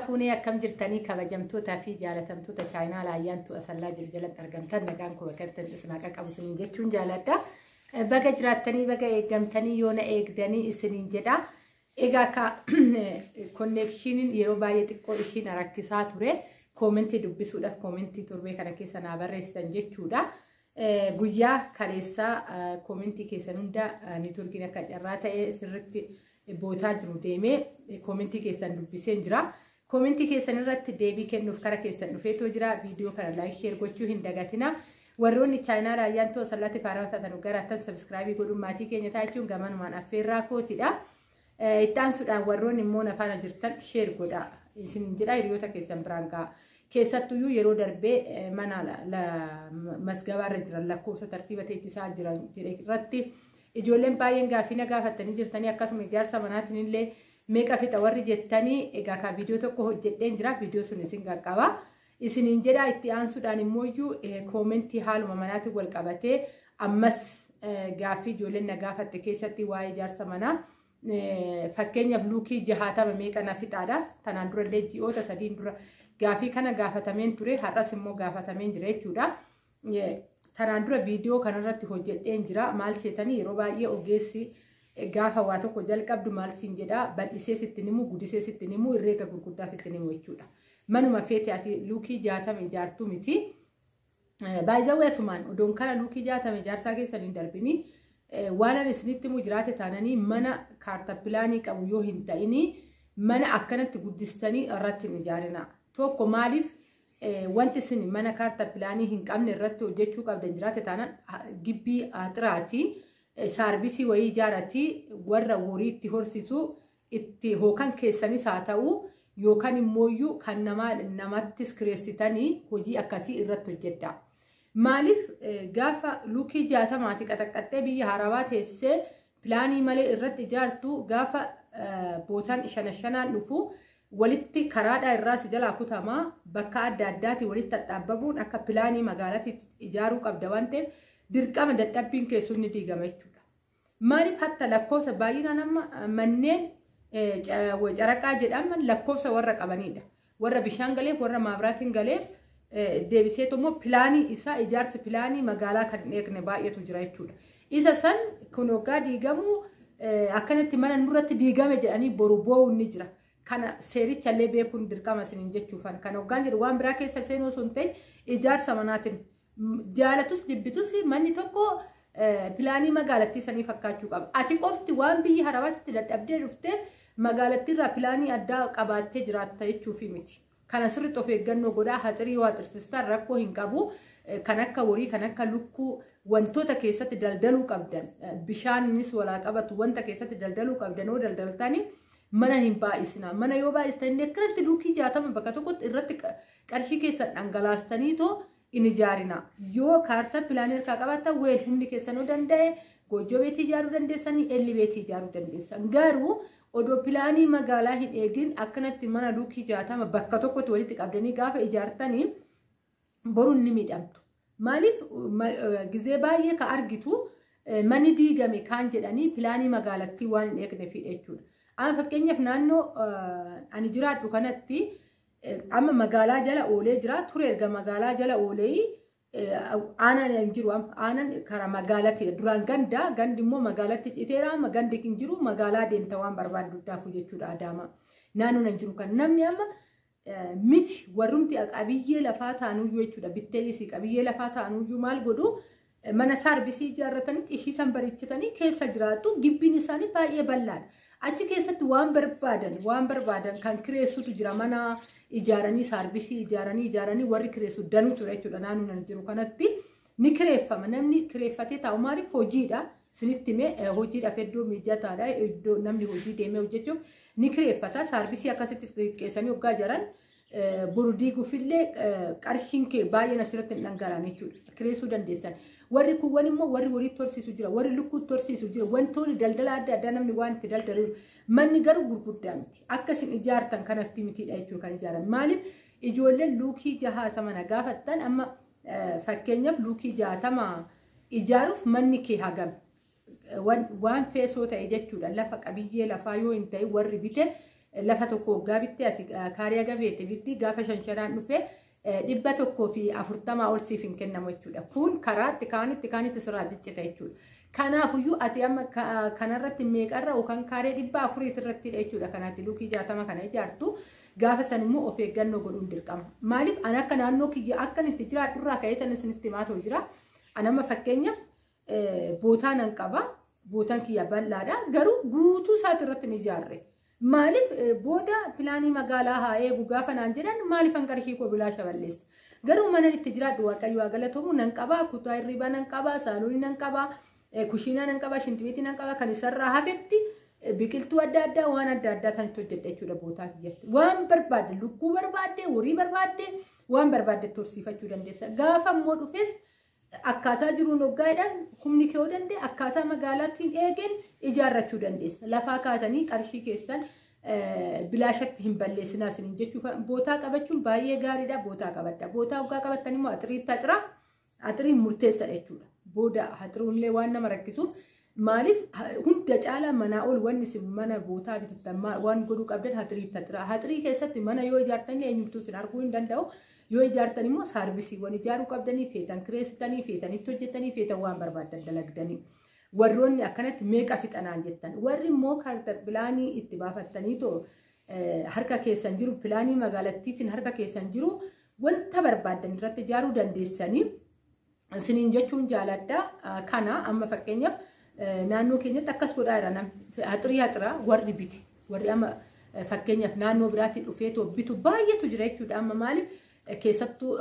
fuunee akkam jirtanii kabajamtootaa fi jaalatamtoota chaayinaa ayyaantu asallaa jiru jalatti argamtan nagaan koo bakkartan isna qaqqabu isiniin jechuun jaaladha. Baga jiraattanii baga eegamtanii yoona eegdanii isiniin jedha. Egaa ka connection yeroo baay'ee xiqqoo ishiin rakkisaa ture. Commenti dubbisuudhaaf commenti torbee kana keessa naa barreessitan jechuudha. Guyyaa kaleessaa commenti keessan hunda networkiin akka carraa ta'e sirriitti bootaa jiru deemee commenti keessan dubbiseen jira. Commenti keessan irratti deebii kennuuf kara keessan dhufeetoo jira. Viidiyoo kana like share gochuu hin dagatina. Warroonni chaayinaa ayyaantu asallatti faarawata tanu garaatan subscribe godhuun maatii keenya taachuun gamanumaan affeerraa kootidha. Itti aansuudhaan warroonni immoo nafaana jirtan share godha. Isiniin jedha hiriyoota keessan biraan ga'a. Keessattuyyuu yeroo darbee mana masgabaarra jiran lakkoofsa tartiiba teessisaa jiran irratti ijoolleen baay'een gaaffiina gaafatanii jirtanii akkasuma ijaarsa manaatiin illee meeqa fixa warri jettanii egaa ka viidiyoo tokko hojjedheen jira. Viidiyoo sun isin qaqqaba. Isiniin jedha itti aansuudhaan immoo koomentii haaluma manaatiin wal qabatee ammas gaaffii ijoolleen na gaafatte keessatti waa'ee ijaarsa manaa fakkeenyaaf luukii 60 meeqa na fixaadha. Tanaan dura illee ji'oota 3 dura gaaffii kana gaafatameen ture. Har'as immoo gaafatameen jira jechuudha. Tanaan dura viidiyoo kanarratti hojjedheen jira. Maal seetanii yeroo baay'ee ogeessi gaafa waa tokko jalqabdu maal siin jedha bal'isee sittin himu guddisee sittin himu herreega gurguddaa sittin himu jechuudha. Manuma feete ati luukii 60 ijaartu miti. Baay'ee asumaan odoon kana luukii 60 ijaarsaa keessan hin darbini. Waan ani isinitti himu jiraate taananii mana kaartapilaanii qabu yoo hin ta'ini mana akkanatti guddistanii irratti hin ijaarina. Tokko maaliif wanti isin mana kaartapilaanii hin qabne irratti hojjechuu qabdan jiraate taanaan gibbii xiraati saarbisii wayii ijaarati warra horii itti horsiisu itti hookan keessanis haa ta'u yookaan immoo kan namattis kireessitanii hojii akkasii irratti hojjedha. Maaliif gaafa luukii 60 qaxaqqaxxee biyya Arabaa teessee pilaanii malee irratti ijaartu gaafa bootaan shanashanaan dhufu walitti karaadhaa irraa si jalaa kutamaa bakka adda addaati walitti dhadhaabbamuun akka pilaanii magaalaatti ijaaruu qabda waan ta'eef dirqama dadhabbiin keessuun ni diigama jechuudha. Maaliif hatta lakkoofsa baay'inaan amma manneen caraqaa jedhaman lakkoofsa warra qabanidha. Warra bishaan galeef warra maabiraatiin galeef deebisee immoo pilaanii isaa ijaarsa pilaanii magaalaa kan hin eegne baay'eetu jira jechuudha. Isa san kun hoggaa diigamu akkanatti mana nurratti diigame jedhanii boru boo'uun ni jira. Kana seericha illee beekuun dirqama isiniin jechuufan kan hoggaan jedhu waan biraa keessa seenuu sun ta'e ijaarsa manaatiin jaalatus jibbitus manni tokko pilaanii magaalattii sanii fakkaachuu qaba. Ati qofti waan biyya Arabaatti dadhabdee dhufteef magaalattiirraa pilaanii addaa qabaattee jiraatta jechuufi miti. Kana sirriitti of eeggannoo godhaa haxirii waa xirsistaan rakkoo hin qabu. Kan akka horii kan akka lukkuu wantoota keessatti daldaluu qabdan bishaanis walaa qabatu wanta keessatti daldaluu qabdan oo daldaltanii mana hin baay'isina. Mana yoo baay'istan illee akkanatti luukii 60 bakka tokkotti irratti qarshii keessan dhangalaastanii too in ijaarina. Yoo kaartaa pilaanii harkaa qabaattan weel humni keessan yoo danda'e goojjoo beetii ijaaruu dandeessanii elli beetii ijaaruu dandeessan. Garuu odoo pilaanii magaalaa hin eegin akkanatti mana luukii 60 bakka tokkotti walitti qabdanii gaafa ijaartanii boruun ni miidhamtu. Maaliif gizee baay'ee ka argitu manni diigame kaan jedhanii pilaanii magaalattii waan hin eegneefidha jechuudha. Amma fakkeenyaaf naannoo ani jiraadhu kanatti amma magaalaa jala oolee jira. Ture erga magaalaa jala oolee aanaan hin jiru. Aanaan karaa magaalaatti duraan gandi immoo magaalaatti citeera. Amma gandi hin jiru magaalaa deemta waan barbaadu daafu jechuudha Adaamaa. Naannoon hin jiru kan namni amma miti warrumti qabiyyee lafaa ta'anuyyuu jechuudha. Bitteessi qabiyyee lafaa ta'anuyyuu maal godhu mana saarbisii ijaarratanii ishiisan bareechatanii keessa jiraatu. Gibbiin isaanii baay'ee bal'aadha. Achi keessatti waan barbaadan kan kireessutu jira. Mana ijaaranii saarbisii ijaaranii warri kireessu danuu ture jechuudha. Naannoon hin jiru kanatti ni kireeffama. Namni kireeffatee taa'u maaliif hojiidha. Sinitti himee hojiidhaaf iddoo mijataadha. Iddoo namni hojii deemee hojjechuuf ni kireeffata. Saarbisii akkasitti xiqqeessanii hoggaa jiran burudii gufillee qarshiin kee baay'een achirratti hin dhangala'an jechuudha. Kireessuu dandeessan. Warri kuwwan immoo warri horiitti horsiisu jira. Warri lukkuutti horsiisu jira. Wantoonni daldala adda addaa namni waan itti daldalu. Manni garuu gurguddaa miti. Akkasiin ijaartan kanatti mitidha jechuudha kan ijaaran. Maaliif ijoolleen luukii 60 na gaafattan amma fakkeenyaaf luukii 60 ijaaruuf manni kee hagam. Waan feesoo ta'e jechuudha. Lafa qabiyyee lafaa yoo hin ta'e warri bite lafatoko gabitti ati kaariyaa gabeete bitti gaafa shanshanaan dhufe dhibba tokkoo fi 40 ol siif hin kennamu jechuudha. Kun karaatti kaanitti sirraa diccita jechuudha. Kanaafuyyuu ati amma kanarratti meeqarra yookaan kaaree 400 irratti jechuudha. Kanaatti luukii 60 kana ijaartu gaafa san immoo of eeggannoo godhuun dirqama. Maaliif ana akka naannoo kiyya akkan itti jiraadhu irraa ka'ee tan isinitti himaatoo jira. Anama fakkeenya bootaa nan qaba. Bootaan kiyya bal'aadha. Garuu guutuu isaati irratti ni ijaarre. Maaliif booda pilaanii magaalaa haa eegu gaafa naan jedhan maaliif hanqarshii koo bilaasha balleessa. Garuu mana itti jiraadhu waaqayyo haa galatomu nan qaba. Kutaa hirribaa nan qaba. Saaluunii nan qaba. Kushiinaa nan qaba. Shintibeetii nan qaba. Kan isarraa hafetti biqiltuu adda addaa waan adda addaa kan itti hojjedha jechuudha bootaa kiyyatti. Waan barbaadde lukkuu barbaadde horii barbaadde waan barbaadde tursiifachuu dandeessa. Gaafa immoo dhufes akkaataa jiruun hoggaadhaan humni kee danda'e akkaataa magaalaatti eegeen ijaarrachuu dandeessa. Lafaa kaasanii qarshii keessan bilaashatti hin balleessinaa isiniin jechuudha. Bootaa qabachuun baay'ee gaariidha. Bootaa qabadha. Bootaa hoggaa qabattan immoo axiriin murteessadha jechuudha. Booda haxiruunillee waan nama rakkisuuf maaliif hunda caalaa manaa ol wanni isin mana bootaa bitattan waan godhuu qabdan haxirii taxira. Haxirii keessatti mana yoo ijaartan eenyumtuu isin arguu hin danda'u. Yoo ijaartan immoo saarbisiiwwan ijaaruu qabdanii feetan kireessitanii feetanitti hojjetanii feetan waan barbaadan dalagdanii. Warroonni akkanatti meeqa fixanaan jettan. Warri immoo kaartaa pilaanii itti baafattanii too harka keessan jiru pilaanii magaalattiitiin harka keessan jiru wanta barbaadan irratti ijaaruu dandeessanii isiniin jechuun jaaladha. Kana amma fakkeenyaaf naannoo keenyatti akkas godhaa jira namni haxiraa warri bite warri amma fakkeenyaaf naannoo biraatti dhufee too bitu baay'eetu jira jechuudha. Amma maaliif keessattuu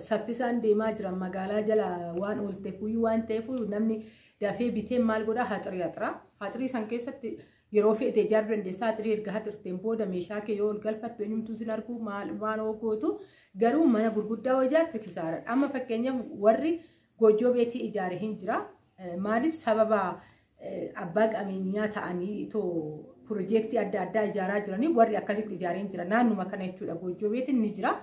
saffisaan deemaa jira magaalaa jala waan oolteef waan ta'eef namni dafee bitee maal godhaa haxirii san keessatti yeroo feete ijaaruu dandeessaa. Haxirii erga haxirteen booda meeshaa kee yoo ol galfattu eenyumtuu sin arguu maal gootu garuu mana gurguddaa yoo ijaarte kisaaradha. Amma fakkeenyaaf warri goojjoo beetii ijaare hin jira. Maaliif sababa abbaa qabeenyaa ta'anii too piroojeektii adda addaa ijaaraa jiranii warri akkasitti ijaaree hin jira. Naannuma kana jechuudha goojjoo beetiin ni jira.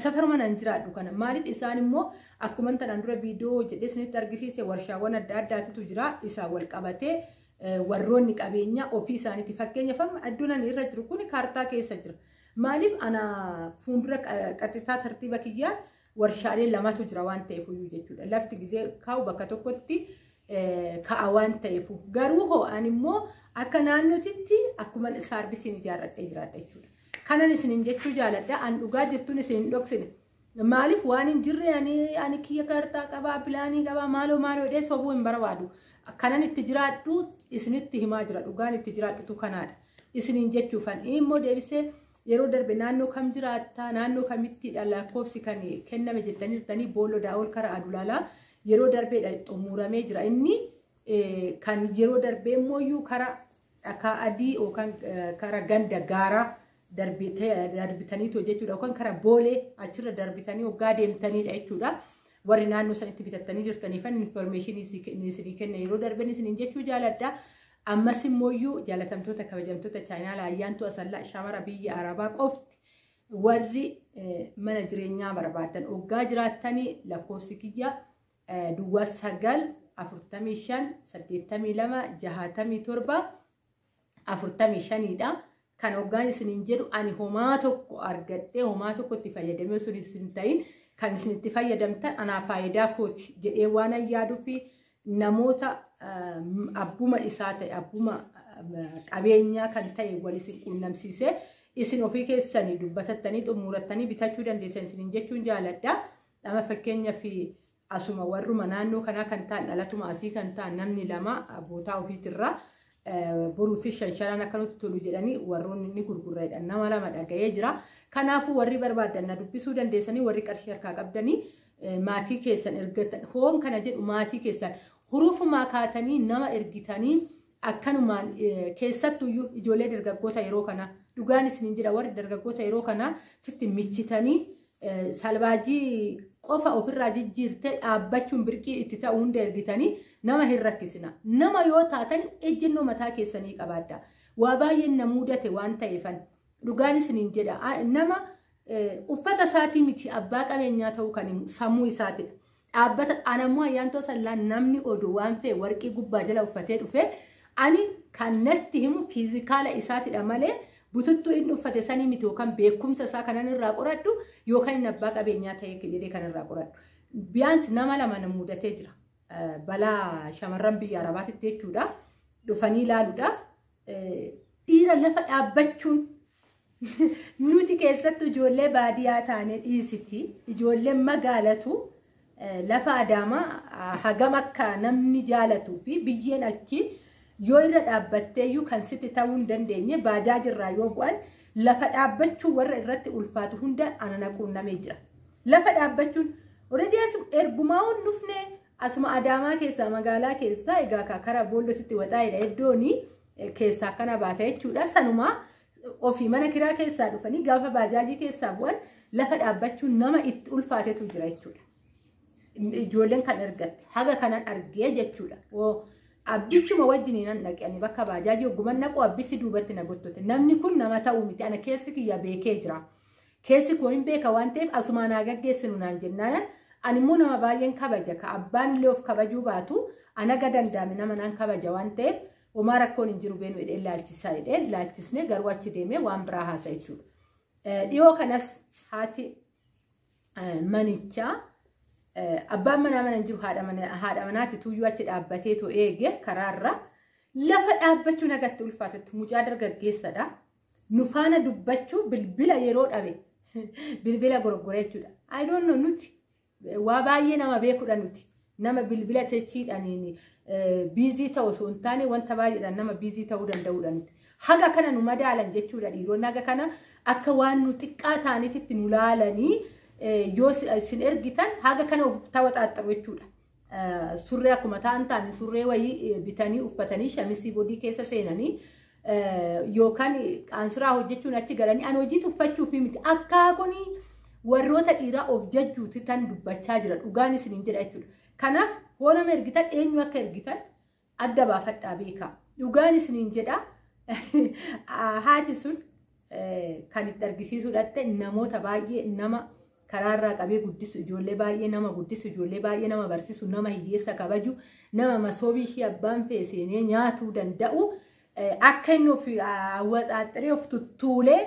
Safar mana hin jiraadhu kana maaliif isaan immoo akkuma tanaan dura viidiyoo jedhee isinitti argisiise warshaawwan adda addaatu jira. Isaa wal qabatee warroonni qabeenya ofii isaaniiti fakkeenyaaf amma addunyaan irra jiru kun kaartaa keessa jira. Maaliif ana fuuldura qaxitaa tartiiba kiyyaan warshaalee lamatu jira waan ta'eef jechuudha. Lafti gizee kaa'u bakka tokkotti ka'a waan ta'eef garuu ho'aan immoo akka naannootitti akkuma saarbisiin ijaarradhee jiraadha jechuudha. Kanan isiniin jechuu jaaladha. An dhugaa jirtuun isin dhoksine. Maaliif waan hin jirre ani kiyya kaartaa qabaa pilaanii qabaa maaloo dhee sobuu hin barbaadu. Kanan itti jiraadhu isinitti himaa jira. Dhugaan itti jiraadhutu kanaadha. Isiniin jechuufan immoo deebisee yeroo darbe naannoo kam jiraattaa naannoo kamittidha lakkoofsi kan kenname jettanii jirtanii booloo daawol karaa adulaalaa yeroo darbeedha xumuramee jira. Inni kan yeroo darbee immoo karaa akka adii yookaan karaa ganda gaaraa darbitanii too jechuudha. Yookaan karaa boolee achirra darbitanii hoggaa deemtaniidha jechuudha. Warri naannoo sanitti bitattanii jirtaniifan informationii isinii kenna yeroo darbeen isiniin jechuu jaaladha. Ammas immoo jaalatamtoota kabajamtoota chaayinaalaa ayyaantu asallaa shamara biyya arabaa qofti warri mana jireenyaa barbaadan hoggaa jiraattanii lakkoofsi kiyya duwwaa 9 45 82 67 45dha. Kan hoggaan isiniin jedhu ani homaa tokko argadhee homaa tokko itti fayyadamee osoo isin ta'in kan isin itti fayyadamtan anaa faayidaa kooti jedhee waan yaaduu fi namoota abbuma isaa ta'e abbuma qabeenyaa kan ta'e wal isin quunnamsiisee isin ofii keessanii dubbatattanii xumuurattanii bitachuu dandeessan isiniin jechuun jaaladha. Amma fakkeenyaaf asuma warruma naannoo kanaa kan ta'an dhalatuma asii kan ta'an namni lama bootaa ofiitirraa boruu fi shanshanaan akkanatti tolu jedhanii warroonni ni gurgurreedha. Nama lama dhaga'ee jira. Kanaafuu warri barbaadan na dubbisuu dandeessanii warri qarshii harkaa qabdanii maatii keessan ergatan hoon kana jedhu maatii keessan hurufumaa kaatanii nama ergitanii akkanumaan keessattuu ijoollee dargaggoota yeroo kana dhugaan isiniin jira warri dargaggoota yeroo kana sitti michitanii salbaajii qofa ofirraa jijjiirtee dhaabbachuun birqii itti ta'u hunda ergitanii nama hin rakkisina. Nama yoo taatan ejjennoo mataa keessanii qabaadha. Waa baay'een na mudate waan ta'eefan dhugaan isiniin jedha. Nama uffata isaatii miti abbaa qabeenyaa ta'uu kan sammuu isaatidha. Dhaabbata anammoo ayyaantoo sallaan namni oduu waan fe'e warqii gubbaa jala uffatee dhufe ani kan natti himu fiizikaala isaatidha malee bututtu inni uffate sanii miti yookaan beekumsa isaa kanan irraa qoradhu yookaan inni abbaa qabeenyaa ta'ee jedhee kan irraa qoradhu. Biyaansi nama lama na mudatee jira. Balaa shamarran biyya Arabaatitti jechuudha. Dhufanii ilaaluudhaaf dhiira lafa dhaabbachuun nuti keessattuu ijoollee baadiyyaa taanee dhiisiti. Ijoolleen magaalatu lafa Adaamaa hagam akka namni jaalatuu fi biyyeen achi yoo irra dhaabbatteeyyuu kan sitti ta'uu hin dandeenye baajaajirraa yoo bu'an lafa dhaabbachuu warra irratti ulfaatu hunda ana quunnamee jira. Lafa dhaabbachuun already ergumaa hun dhufne asuma Adaamaa keessaa magaalaa keessaa egaa karaa boollotitti waxaa'edha iddooni keessaa kana baata jechuudha. Sanumaa ofii mana kiraa keessaa dhufanii gaafa baajaajii keessaa bu'an lafa dhaabbachuun nama itti ulfaatetu jira jechuudha. Ijoolleen kan argatte haga kanan argee jechuudha. Abbichuma wajjiniin dhaqanii bakka baajaajii ogummaa naqu abbichi duubatti na gottote. Namni kun nama ta'uu miti ana keessi kiyya beekee jira. Keessi koo hin beeka waan ta'eef asumaan haa gaggeessinu naan jennaan. Ani immoo nama baay'een kabaja ka abbaan illee of kabajuu baatu ana gadandame nama naan kabaja waan ta'eef homaa rakkoon hin jiru beenu jedhee ilaalchisaa jedhee ilaalchisnee garuu achi deemee waan biraa haasa'e jechuudha. Dhiyoo kanas haati manichaa abbaan manaa mana hin jiru haadha manaati tuyyuu achi dhaabbatee too eege karaarra lafa dhaabbachuu nagatti ulfaatetti mucaa dargaggeessadha. Nu faana dubbachuu bilbila yeroo dhabe bilbila gorgoree jechuudha. I don't know nuti waa baay'ee nama beekudha nuti nama bilbila techiidhaniin biizii ta'u osoo hin taane wanta baay'eedhaan nama biizii ta'uu danda'udha nuti. Haga kana nu madaalan jechuudha dhiironni haga kana akka waan nu xiqqaa taanitti nu laalanii yoo isin ergitan haga kana ta'uu xaaxxaru jechuudha. Surree akkuma ta'an taane surree wayii bitanii uffatanii shamisii bodii keessa seenanii yookaan qaansiraa hojjechuun achi galanii an hojii tuffachuuf miti akka kuni warroota dhiiraa of jajjuuti tan dubbachaa jira dhugaan isiniin jedha jechuudha. Kanaaf hoo nama ergitan eenyu akka ergitan adda baafadhaa beekaa. Dhugaan isiniin jedha haati sun kan itti argisiisuudhaatti namoota baay'ee nama karaarraa qabee guddisu ijoollee baay'ee nama guddisu ijoollee baay'ee nama barsiisu nama hiyyeessa kabaju nama masoobii ishee abbaan feeseenee nyaatuu danda'u akka inni of waxaaxiree of tuttuulee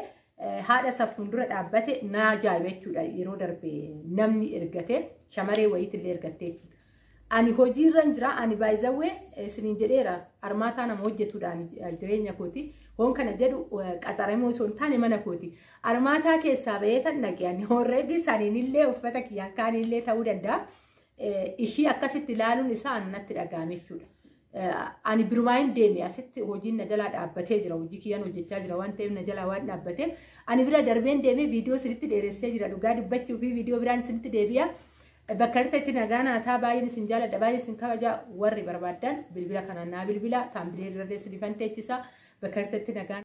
haadha safuun dura dhaabbate na ajaa'iba jechuudha. Yeroo darbe namni ergate shamaree wayiitillee ergattee jechuudha. Ani hojiirra jira ani baay'izawee isiniin jedheera armaataa nama hojjetuudhaan jireenya kooti. Hoon kana jedhu qaxaramoo osoo hin taane mana kooti. Armaataa keessaa bahee tan dhaqee horreeddi isaaniinillee uffata kiyyaa akkaanillee ta'uu danda'a. Ishii akkasitti ilaaluun isaa natti dhaga'ame jechuudha. Ani birumaan deeme asitti hojiin na jalaa dhaabbatee jira. Hojii kiyyaan hojjechaa jira waan ta'eef na jalaa waan dhaabbateef ani bira darbeen deeme viidiyoo sinitti dheeressee jira. Dhugaa dubbachuu fi viidiyoo biraan sinitti deebi'a. Bakka itti nagaa naataa baay'een isin jaaladha baay'een isin kabaja warri barbaadan bilbila kanaan naa bilbila taambilee irra deessi difan teechisa bakka itti nagaa